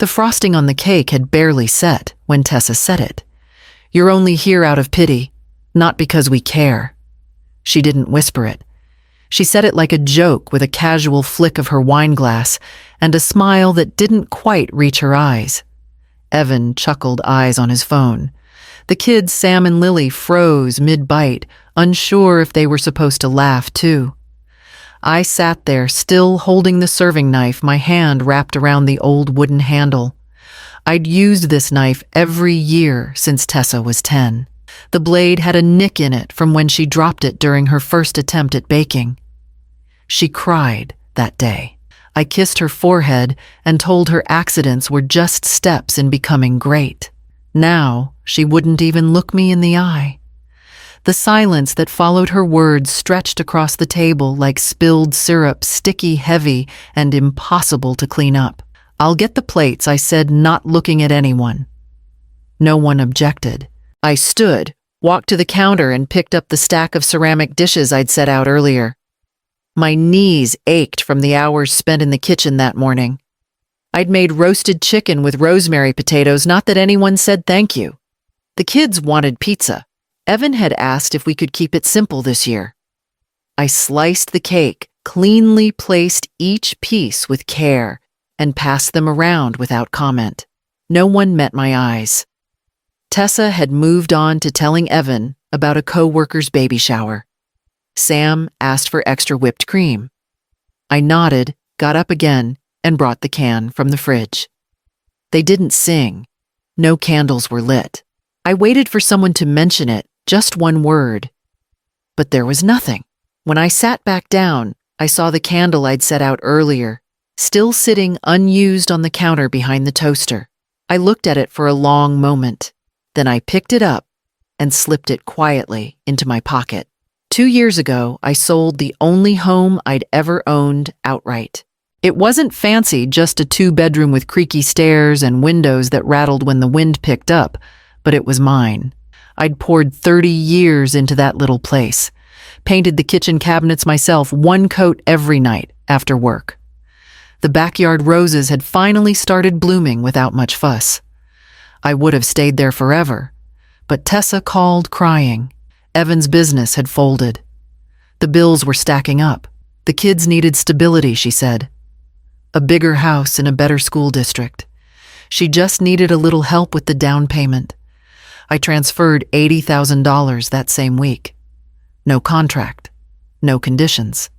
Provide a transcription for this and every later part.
The frosting on the cake had barely set when Tessa said it. "You're only here out of pity, not because we care." She didn't whisper it. She said it like a joke with a casual flick of her wine glass and a smile that didn't quite reach her eyes. Evan chuckled, eyes on his phone. The kids, Sam and Lily, froze mid-bite, unsure if they were supposed to laugh too. I sat there, still holding the serving knife, my hand wrapped around the old wooden handle. I'd used this knife every year since Tessa was 10. The blade had a nick in it from when she dropped it during her first attempt at baking. She cried that day. I kissed her forehead and told her accidents were just steps in becoming great. Now, she wouldn't even look me in the eye. The silence that followed her words stretched across the table like spilled syrup, sticky, heavy, and impossible to clean up. "I'll get the plates," I said, not looking at anyone. No one objected. I stood, walked to the counter, and picked up the stack of ceramic dishes I'd set out earlier. My knees ached from the hours spent in the kitchen that morning. I'd made roasted chicken with rosemary potatoes, not that anyone said thank you. The kids wanted pizza. Evan had asked if we could keep it simple this year. I sliced the cake, cleanly placed each piece with care, and passed them around without comment. No one met my eyes. Tessa had moved on to telling Evan about a co-worker's baby shower. Sam asked for extra whipped cream. I nodded, got up again, and brought the can from the fridge. They didn't sing. No candles were lit. I waited for someone to mention it, just one word. But there was nothing. When I sat back down, I saw the candle I'd set out earlier, still sitting unused on the counter behind the toaster. I looked at it for a long moment. Then I picked it up and slipped it quietly into my pocket. 2 years ago, I sold the only home I'd ever owned outright. It wasn't fancy, just a 2-bedroom with creaky stairs and windows that rattled when the wind picked up, but it was mine. I'd poured 30 years into that little place, painted the kitchen cabinets myself, one coat every night after work. The backyard roses had finally started blooming without much fuss. I would have stayed there forever, but Tessa called crying. Evan's business had folded. The bills were stacking up. The kids needed stability, she said. A bigger house in a better school district. She just needed a little help with the down payment. I transferred $80,000 that same week. No contract, no conditions.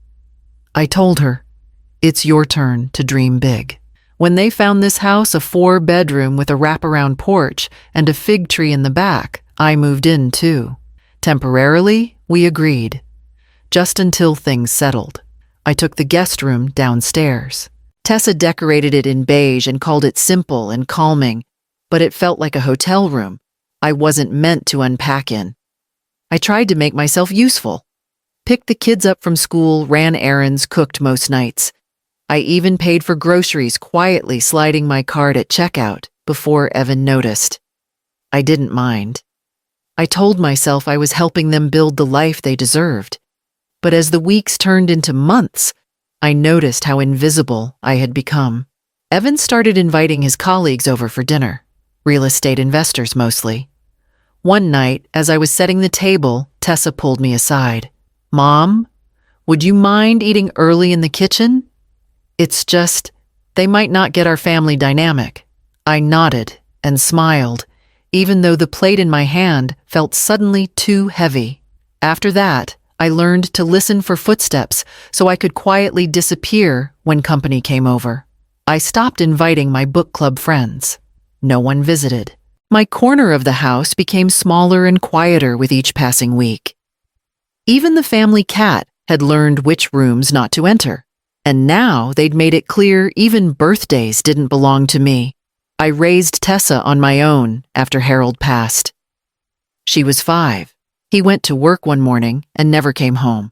I told her, "It's your turn to dream big." When they found this house, a 4-bedroom with a wraparound porch and a fig tree in the back, I moved in too. Temporarily, we agreed. Just until things settled. I took the guest room downstairs. Tessa decorated it in beige and called it simple and calming, but it felt like a hotel room I wasn't meant to unpack in. I tried to make myself useful. Picked the kids up from school, ran errands, cooked most nights. I even paid for groceries, quietly sliding my card at checkout before Evan noticed. I didn't mind. I told myself I was helping them build the life they deserved. But as the weeks turned into months, I noticed how invisible I had become. Evan started inviting his colleagues over for dinner, real estate investors mostly. One night, as I was setting the table, Tessa pulled me aside. "Mom, would you mind eating early in the kitchen? It's just, they might not get our family dynamic." I nodded and smiled, even though the plate in my hand felt suddenly too heavy. After that, I learned to listen for footsteps so I could quietly disappear when company came over. I stopped inviting my book club friends. No one visited. My corner of the house became smaller and quieter with each passing week. Even the family cat had learned which rooms not to enter, and now they'd made it clear even birthdays didn't belong to me. I raised Tessa on my own after Harold passed. She was 5. He went to work one morning and never came home.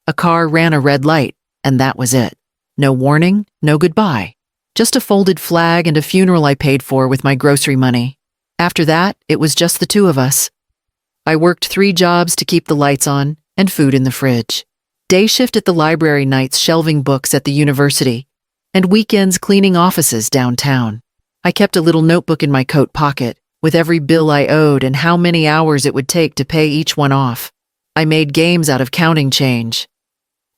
A car ran a red light, and that was it. No warning, no goodbye. Just a folded flag and a funeral I paid for with my grocery money. After that, it was just the two of us. I worked 3 jobs to keep the lights on and food in the fridge. Day shift at the library, nights shelving books at the university, and weekends cleaning offices downtown. I kept a little notebook in my coat pocket, with every bill I owed and how many hours it would take to pay each one off. I made games out of counting change.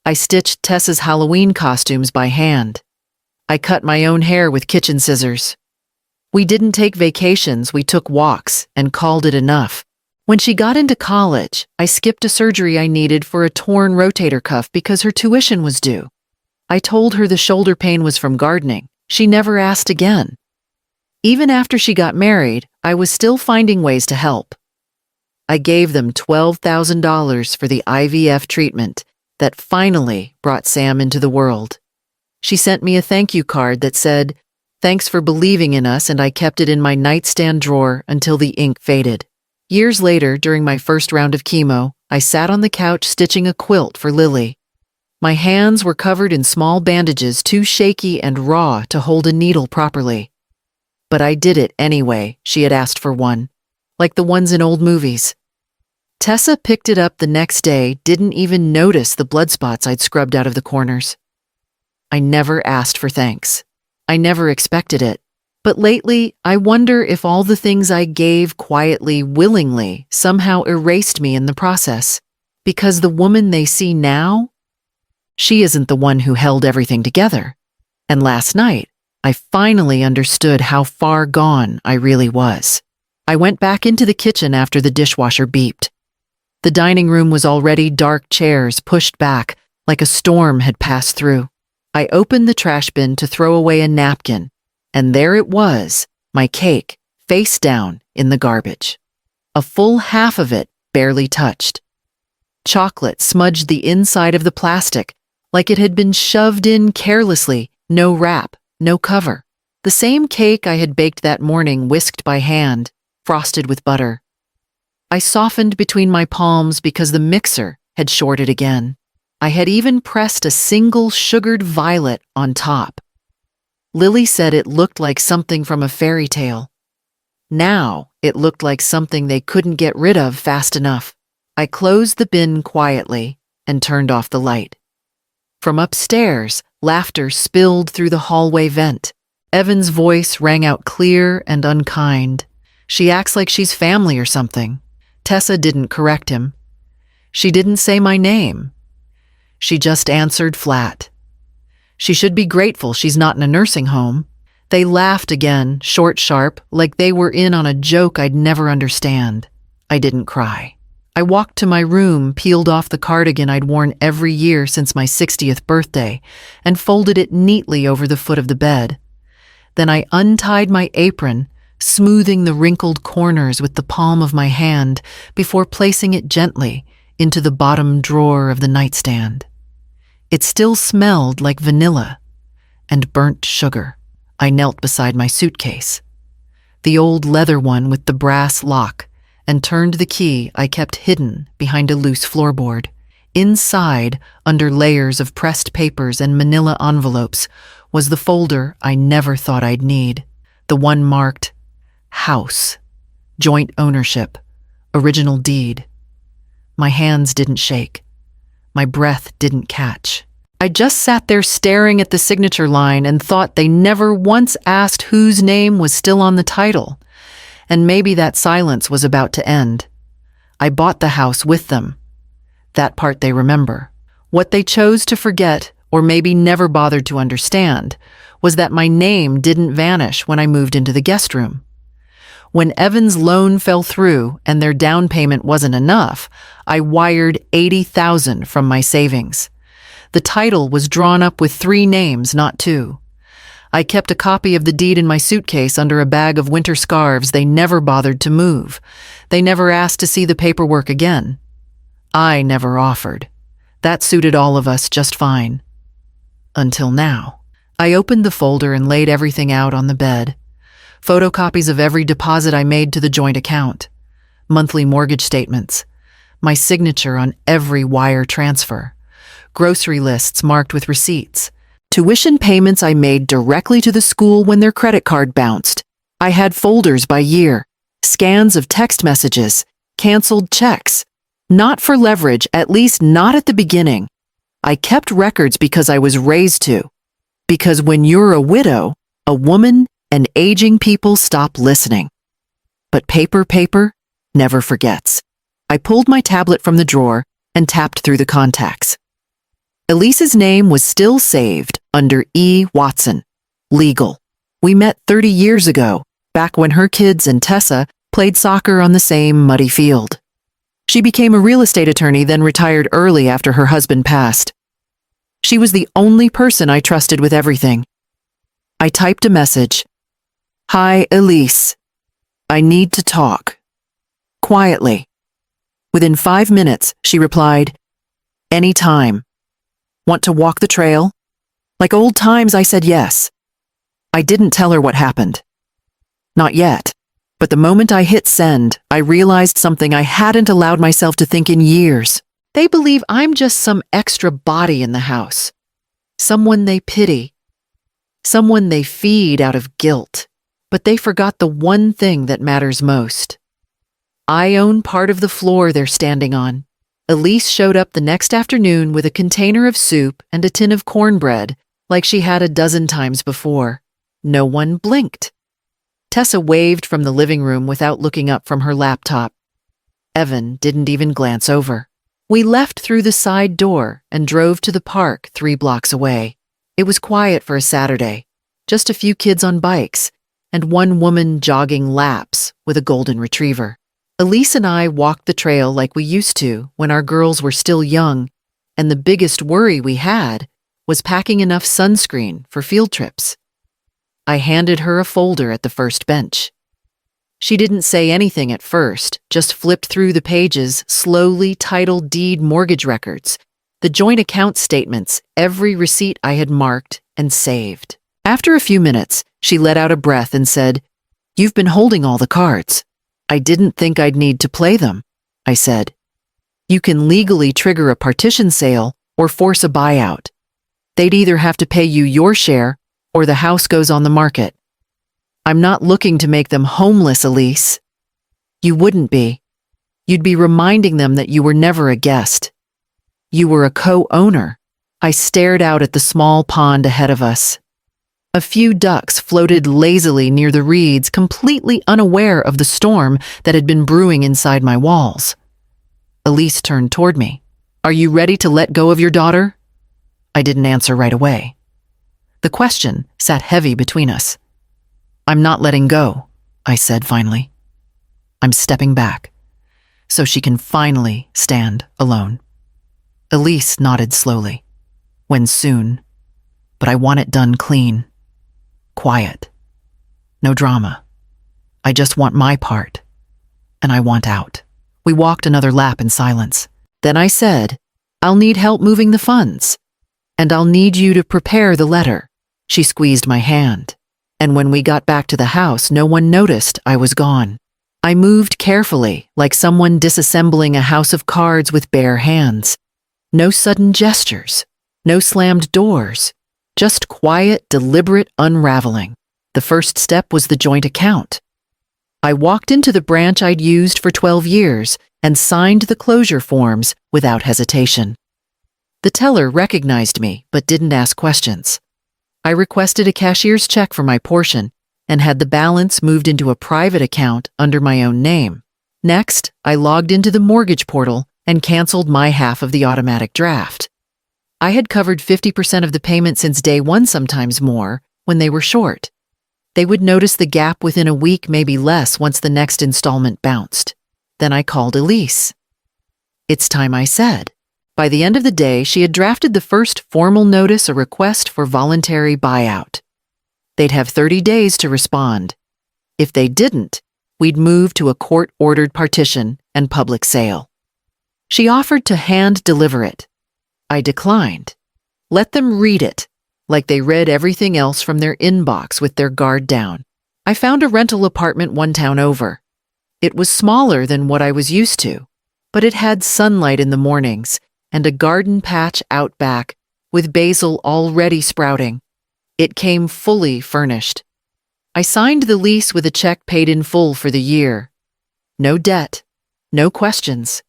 I stitched Tessa's Halloween costumes by hand. I cut my own hair with kitchen scissors. We didn't take vacations, we took walks and called it enough. When she got into college, I skipped a surgery I needed for a torn rotator cuff because her tuition was due. I told her the shoulder pain was from gardening. She never asked again. Even after she got married, I was still finding ways to help. I gave them $12,000 for the IVF treatment that finally brought Sam into the world. She sent me a thank you card that said, "Thanks for believing in us," and I kept it in my nightstand drawer until the ink faded. Years later, during my first round of chemo, I sat on the couch stitching a quilt for Lily. My hands were covered in small bandages too shaky and raw to hold a needle properly. But I did it anyway. She had asked for one, like the ones in old movies. Tessa picked it up the next day, didn't even notice the blood spots I'd scrubbed out of the corners. I never asked for thanks. I never expected it. But lately, I wonder if all the things I gave quietly, willingly, somehow erased me in the process. Because the woman they see now, she isn't the one who held everything together. And last night, I finally understood how far gone I really was. I went back into the kitchen after the dishwasher beeped. The dining room was already dark chairs pushed back, like a storm had passed through. I opened the trash bin to throw away a napkin, and there it was, my cake, face down in the garbage. A full half of it barely touched. Chocolate smudged the inside of the plastic, like it had been shoved in carelessly, no wrap, no cover. The same cake I had baked that morning, whisked by hand, frosted with butter. I softened between my palms because the mixer had shorted again. I had even pressed a single sugared violet on top. Lily said it looked like something from a fairy tale. Now it looked like something they couldn't get rid of fast enough. I closed the bin quietly and turned off the light. From upstairs, laughter spilled through the hallway vent. Evan's voice rang out clear and unkind. "She acts like she's family or something." Tessa didn't correct him. She didn't say my name. She just answered flat. She should be grateful she's not in a nursing home. They laughed again, short, sharp, like they were in on a joke I'd never understand. I didn't cry. I walked to my room, peeled off the cardigan I'd worn every year since my 60th birthday, and folded it neatly over the foot of the bed. Then I untied my apron, smoothing the wrinkled corners with the palm of my hand before placing it gently into the bottom drawer of the nightstand. It still smelled like vanilla and burnt sugar. I knelt beside my suitcase, the old leather one with the brass lock, and turned the key I kept hidden behind a loose floorboard. Inside, under layers of pressed papers and manila envelopes, was the folder I never thought I'd need, the one marked House, Joint Ownership, Original Deed. My hands didn't shake. My breath didn't catch. I just sat there staring at the signature line and thought they never once asked whose name was still on the title. And maybe that silence was about to end. I bought the house with them. That part they remember. What they chose to forget, or maybe never bothered to understand, was that my name didn't vanish when I moved into the guest room. When Evan's loan fell through and their down payment wasn't enough, I wired $80,000 from my savings. The title was drawn up with 3 names, not 2. I kept a copy of the deed in my suitcase under a bag of winter scarves they never bothered to move. They never asked to see the paperwork again. I never offered. That suited all of us just fine. Until now. I opened the folder and laid everything out on the bed. Photocopies of every deposit I made to the joint account, monthly mortgage statements, my signature on every wire transfer, grocery lists marked with receipts, tuition payments I made directly to the school when their credit card bounced. I had folders by year, scans of text messages, canceled checks. Not for leverage, at least not at the beginning. I kept records because I was raised to. Because when you're a widow, a woman, and aging people stop listening. But paper never forgets. I pulled my tablet from the drawer and tapped through the contacts. Elise's name was still saved under E. Watson, legal. We met 30 years ago, back when her kids and Tessa played soccer on the same muddy field. She became a real estate attorney, then retired early after her husband passed. She was the only person I trusted with everything. I typed a message. "Hi, Elise. I need to talk." Quietly. Within 5 minutes, she replied, "Anytime. Want to walk the trail?" Like old times, I said yes. I didn't tell her what happened. Not yet. But the moment I hit send, I realized something I hadn't allowed myself to think in years. They believe I'm just some extra body in the house. Someone they pity. Someone they feed out of guilt. But they forgot the one thing that matters most. I own part of the floor they're standing on. Elise showed up the next afternoon with a container of soup and a tin of cornbread, like she had a dozen times before. No one blinked. Tessa waved from the living room without looking up from her laptop. Evan didn't even glance over. We left through the side door and drove to the park 3 blocks away. It was quiet for a Saturday, just a few kids on bikes, and one woman jogging laps with a golden retriever. Elise and I walked the trail like we used to when our girls were still young, and the biggest worry we had was packing enough sunscreen for field trips. I handed her a folder at the first bench. She didn't say anything at first, just flipped through the pages, slowly title deed mortgage records, the joint account statements, every receipt I had marked and saved. After a few minutes, she let out a breath and said, "You've been holding all the cards." "I didn't think I'd need to play them," I said. "You can legally trigger a partition sale or force a buyout. They'd either have to pay you your share or the house goes on the market. I'm not looking to make them homeless, Elise." "You wouldn't be. You'd be reminding them that you were never a guest. You were a co-owner." I stared out at the small pond ahead of us. A few ducks floated lazily near the reeds, completely unaware of the storm that had been brewing inside my walls. Elise turned toward me. "Are you ready to let go of your daughter?" I didn't answer right away. The question sat heavy between us. "I'm not letting go," I said finally. "I'm stepping back, so she can finally stand alone." Elise nodded slowly. "When soon, but I want it done clean. Quiet. No drama. I just want my part, and I want out." We walked another lap in silence. Then I said, "I'll need help moving the funds, and I'll need you to prepare the letter." She squeezed my hand, and when we got back to the house, no one noticed I was gone. I moved carefully, like someone disassembling a house of cards with bare hands. No sudden gestures, no slammed doors, just quiet, deliberate unraveling. The first step was the joint account. I walked into the branch I'd used for 12 years and signed the closure forms without hesitation. The teller recognized me but didn't ask questions. I requested a cashier's check for my portion and had the balance moved into a private account under my own name. Next, I logged into the mortgage portal and canceled my half of the automatic draft. I had covered 50% of the payment since day one, sometimes more, when they were short. They would notice the gap within a week, maybe less, once the next installment bounced. Then I called Elise. "It's time," I said. By the end of the day, she had drafted the first formal notice, a request for voluntary buyout. They'd have 30 days to respond. If they didn't, we'd move to a court-ordered partition and public sale. She offered to hand-deliver it. I declined. Let them read it, like they read everything else from their inbox with their guard down. I found a rental apartment one town over. It was smaller than what I was used to, but it had sunlight in the mornings and a garden patch out back with basil already sprouting. It came fully furnished. I signed the lease with a check paid in full for the year. No debt, no questions.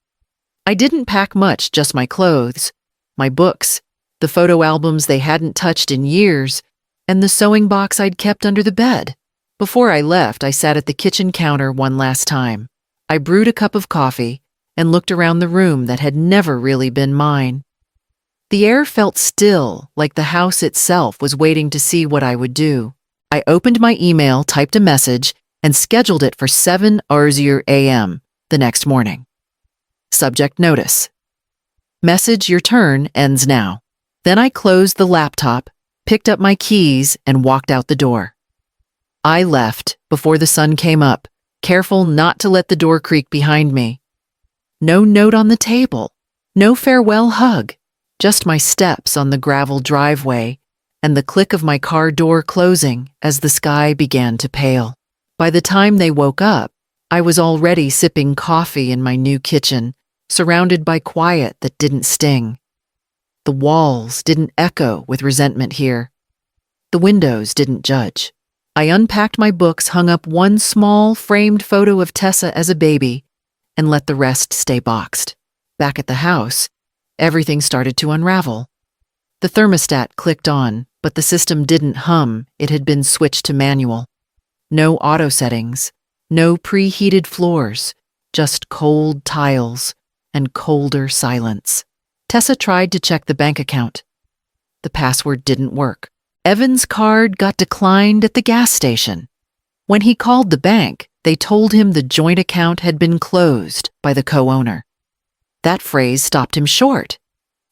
I didn't pack much, just my clothes, my books, the photo albums they hadn't touched in years, and the sewing box I'd kept under the bed. Before I left, I sat at the kitchen counter one last time. I brewed a cup of coffee and looked around the room that had never really been mine. The air felt still, like the house itself was waiting to see what I would do. I opened my email, typed a message, and scheduled it for 7:00 a.m. the next morning. Subject notice. Message, your turn ends now. Then I closed the laptop, picked up my keys, and walked out the door. I left before the sun came up, careful not to let the door creak behind me. No note on the table, no farewell hug, just my steps on the gravel driveway and the click of my car door closing as the sky began to pale. By the time they woke up, I was already sipping coffee in my new kitchen, surrounded by quiet that didn't sting. The walls didn't echo with resentment here. The windows didn't judge. I unpacked my books, hung up one small framed photo of Tessa as a baby, and let the rest stay boxed. Back at the house, everything started to unravel. The thermostat clicked on, but the system didn't hum. It had been switched to manual. No auto settings, no preheated floors, just cold tiles and colder silence. Tessa tried to check the bank account. The password didn't work. Evan's card got declined at the gas station. When he called the bank, they told him the joint account had been closed by the co-owner. That phrase stopped him short.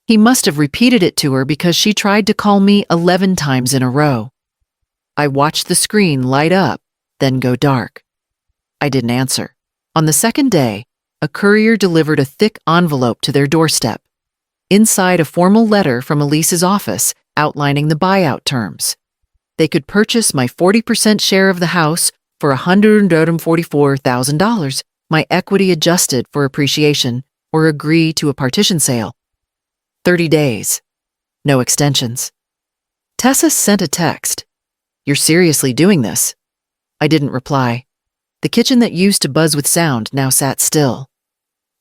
He must have repeated it to her because she tried to call me 11 times in a row. I watched the screen light up, then go dark. I didn't answer. On the second day, a courier delivered a thick envelope to their doorstep. Inside, a formal letter from Elise's office outlining the buyout terms. They could purchase my 40% share of the house for $144,000, my equity adjusted for appreciation, or agree to a partition sale. 30 days. No extensions. Tessa sent a text. You're seriously doing this? I didn't reply. The kitchen that used to buzz with sound now sat still.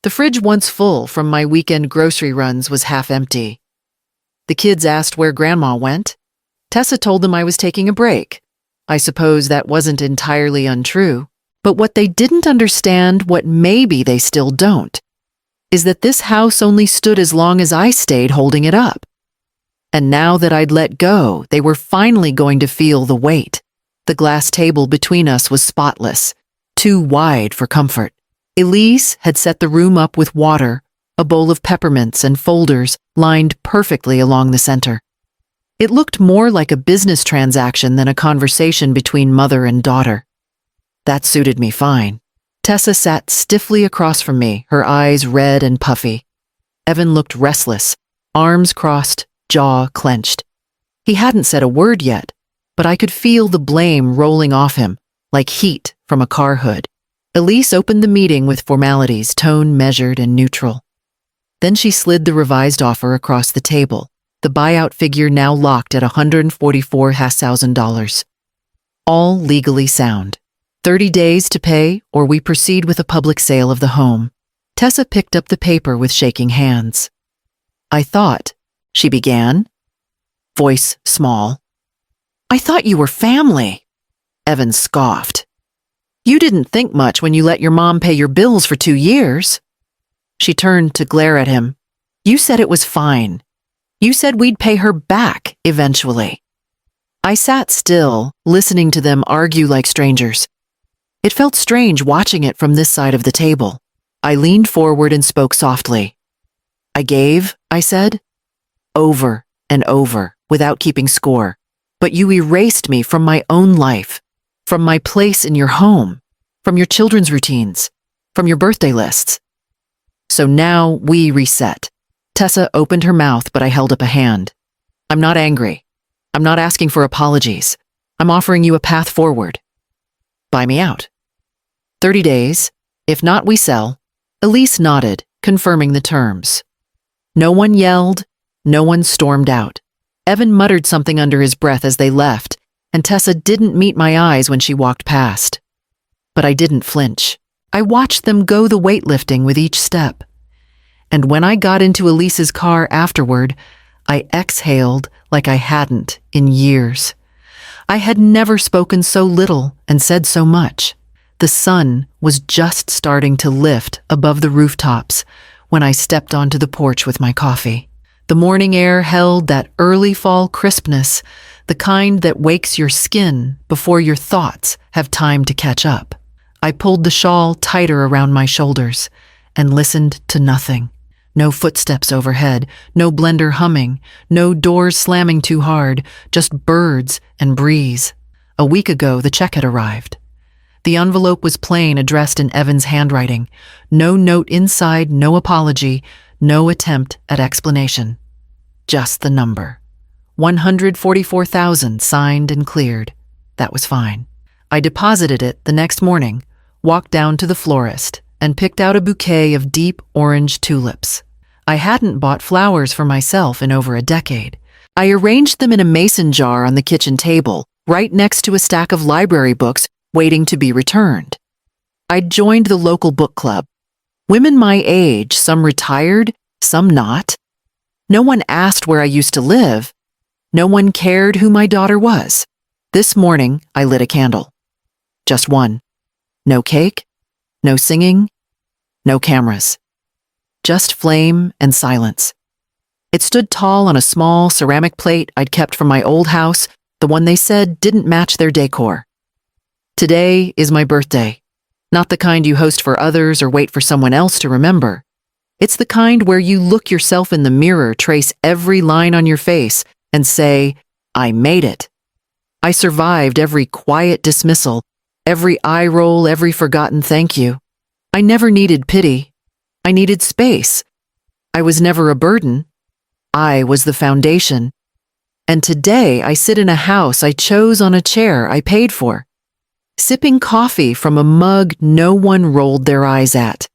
The fridge, once full from my weekend grocery runs, was half empty. The kids asked where Grandma went. Tessa told them I was taking a break. I suppose that wasn't entirely untrue. But what they didn't understand, what maybe they still don't, is that this house only stood as long as I stayed holding it up. And now that I'd let go, they were finally going to feel the weight. The glass table between us was spotless, too wide for comfort. Elise had set the room up with water, a bowl of peppermints and folders lined perfectly along the center. It looked more like a business transaction than a conversation between mother and daughter. That suited me fine. Tessa sat stiffly across from me, her eyes red and puffy. Evan looked restless, arms crossed, jaw clenched. He hadn't said a word yet, but I could feel the blame rolling off him, like heat from a car hood. Elise opened the meeting with formalities, tone measured and neutral. Then she slid the revised offer across the table, the buyout figure now locked at $144,000. All legally sound. 30 days to pay, or we proceed with a public sale of the home. Tessa picked up the paper with shaking hands. I thought, she began, voice small. I thought you were family. Evan scoffed. You didn't think much when you let your mom pay your bills for 2 years. She turned to glare at him. You said it was fine. You said we'd pay her back eventually. I sat still, listening to them argue like strangers. It felt strange watching it from this side of the table. I leaned forward and spoke softly. I gave, I said, over and over, without keeping score. But you erased me from my own life, from my place in your home, from your children's routines, from your birthday lists. So now we reset. Tessa opened her mouth, but I held up a hand. I'm not angry. I'm not asking for apologies. I'm offering you a path forward. Buy me out. 30 days. If not, we sell. Elise nodded, confirming the terms. No one yelled. No one stormed out. Evan muttered something under his breath as they left, and Tessa didn't meet my eyes when she walked past. But I didn't flinch. I watched them go the weightlifting with each step. And when I got into Elise's car afterward, I exhaled like I hadn't in years. I had never spoken so little and said so much. The sun was just starting to lift above the rooftops when I stepped onto the porch with my coffee. The morning air held that early fall crispness, the kind that wakes your skin before your thoughts have time to catch up. I pulled the shawl tighter around my shoulders and listened to nothing. No footsteps overhead, no blender humming, no doors slamming too hard, just birds and breeze. A week ago, the check had arrived. The envelope was plain, addressed in Evan's handwriting. No note inside, no apology, no attempt at explanation. Just the number. 144,000 signed and cleared. That was fine. I deposited it the next morning, walked down to the florist, and picked out a bouquet of deep orange tulips. I hadn't bought flowers for myself in over a decade. I arranged them in a mason jar on the kitchen table, right next to a stack of library books waiting to be returned. I'd joined the local book club. Women my age, some retired, some not. No one asked where I used to live. No one cared who my daughter was. This morning, I lit a candle. Just one. No cake, no singing, no cameras. Just flame and silence. It stood tall on a small ceramic plate I'd kept from my old house, the one they said didn't match their decor. Today is my birthday. Not the kind you host for others or wait for someone else to remember. It's the kind where you look yourself in the mirror, trace every line on your face, and say, I made it. I survived every quiet dismissal, every eye roll, every forgotten thank you. I never needed pity. I needed space. I was never a burden. I was the foundation. And today I sit in a house I chose on a chair I paid for, sipping coffee from a mug no one rolled their eyes at.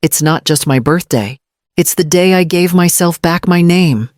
It's not just my birthday. It's the day I gave myself back my name.